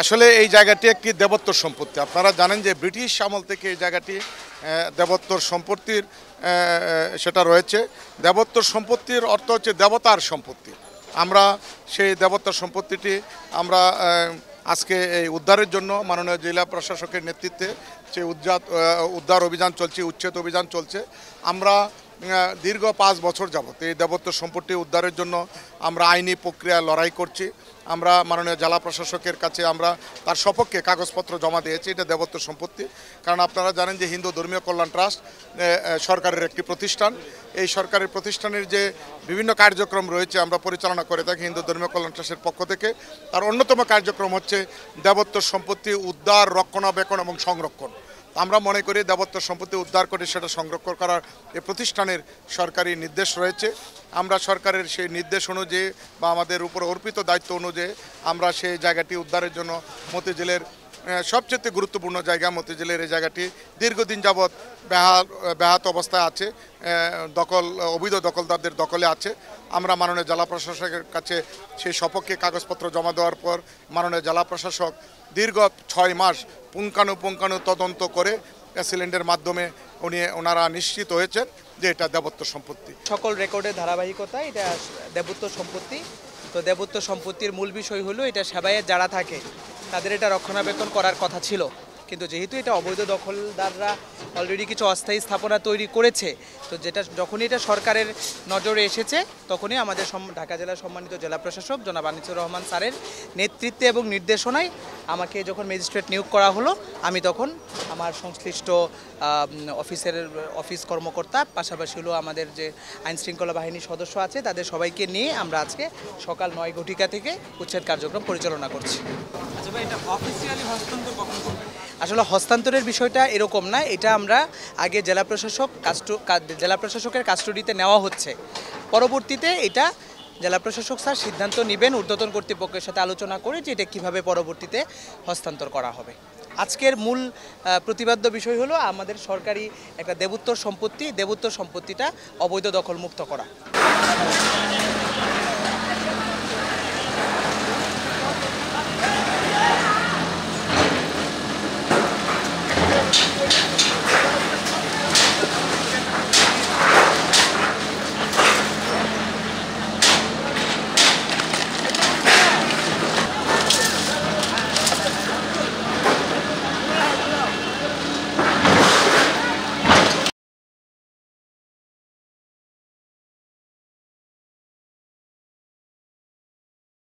আসলে এই জায়গাটি একটি দেবত্বর সম্পত্তি। আপনারা জানেন যে ব্রিটিশ আমল থেকে এই জায়গাটি দেবত্বর সম্পত্তির সেটা রয়েছে। দেবত্বর সম্পত্তির অর্থ হচ্ছে দেবতার সম্পত্তি। আমরা সেই দেবত্বর সম্পত্তিটি আমরা আজকে এই উদ্ধারের জন্য মাননীয় জেলা প্রশাসকের নেতৃত্বে সেই উদ্ধার অভিযান চলছে, উচ্ছেদ অভিযান চলছে। আমরা দীর্ঘ 5 বছর যাবত এই দেবত্বর সম্পত্তি উদ্ধারের জন্য আমরা আইনি প্রক্রিয়া লড়াই করছি। আমরা মাননীয় জেলা প্রশাসকের কাছে আমরা তার সপক্ষে কাগজপত্র জমা দিয়েছি। এটা দেবত্বর সম্পত্তি, কারণ আপনারা জানেন যে হিন্দু ধর্মীয় কল্যাণ ট্রাস্ট সরকারের একটি প্রতিষ্ঠান। এই সরকারি প্রতিষ্ঠানের যে বিভিন্ন কার্যক্রম রয়েছে আমরা পরিচালনা করে থাকি হিন্দু ধর্মীয় কল্যাণ ট্রাস্টের পক্ষ থেকে। তার অন্যতম কার্যক্রম হচ্ছে দেবত্বর সম্পত্তি উদ্ধার, রক্ষণাবেক্ষণ এবং সংরক্ষণ। আমরা মনে করি দেবত্বর সম্পত্তি উদ্ধার করে সেটা সংরক্ষণ করার এই প্রতিষ্ঠানের সরকারি নির্দেশ রয়েছে। আমরা সরকারের সেই নির্দেশ অনুযায়ী বা আমাদের উপর অর্পিত দায়িত্ব অনুযায়ী আমরা সেই জায়গাটি উদ্ধারের জন্য মতিঝিলের সবচেয়ে গুরুত্বপূর্ণ জায়গা মতিঝিলের এই জায়গাটি দীর্ঘদিন যাবৎ ব্যাহত অবস্থায় আছে, অবৈধ দখলদারদের দখলে আছে। আমরা মাননীয় জেলা প্রশাসকের কাছে সেই সপক্ষে কাগজপত্র জমা দেওয়ার পর মাননীয় জেলা প্রশাসক দীর্ঘ 6 মাস পুঙ্খানুপুঙ্খানু তদন্ত করে সিলিন্ডারের মাধ্যমে ওনারা নিশ্চিত হয়েছেন যে এটা দেবত্ব সম্পত্তি। সকল রেকর্ডের ধারাবাহিকতা এটা দেবত্ব সম্পত্তি। তো দেবত্ব সম্পত্তির মূল বিষয় হলো এটা সেবায়ের যারা থাকে তাদের এটা রক্ষণাবেক্ষণ করার কথা ছিল, কিন্তু যেহেতু এটা অবৈধ দখলদাররা অলরেডি কিছু অস্থায়ী স্থাপনা তৈরি করেছে, তো যখনই এটা সরকারের নজরে এসেছে তখনই আমাদের ঢাকা জেলার সম্মানিত জেলা প্রশাসক জনাব আনিসুর রহমান স্যারের নেতৃত্বে এবং নির্দেশনায় আমাকে যখন ম্যাজিস্ট্রেট নিয়োগ করা হলো, আমি তখন আমার সংশ্লিষ্ট অফিস কর্মকর্তা পাশাপাশি হলো আমাদের যে আইনশৃঙ্খলা বাহিনীর সদস্য আছে তাদের সবাইকে নিয়ে আমরা আজকে সকাল 9 ঘটিকা থেকে উচ্ছেদ কার্যক্রম পরিচালনা করছি। আচ্ছা ভাই, এটা অফিসিয়ালি হস্তান্তর কখন করবে? আসলে হস্তান্তরের বিষয়টা এরকম না, এটা আমরা আগে জেলা প্রশাসকের কাস্টডিতে নেওয়া হচ্ছে। পরবর্তীতে এটা জেলা প্রশাসক স্যার সিদ্ধান্ত নেবেন ঊর্ধ্বতন কর্তৃপক্ষের সাথে আলোচনা করে যে এটা কীভাবে পরবর্তীতে হস্তান্তর করা হবে। আজকের মূল প্রতিপাদ্য বিষয় হলো আমাদের সরকারি একটা দেবোত্তর সম্পত্তিটা অবৈধ দখল মুক্ত করা।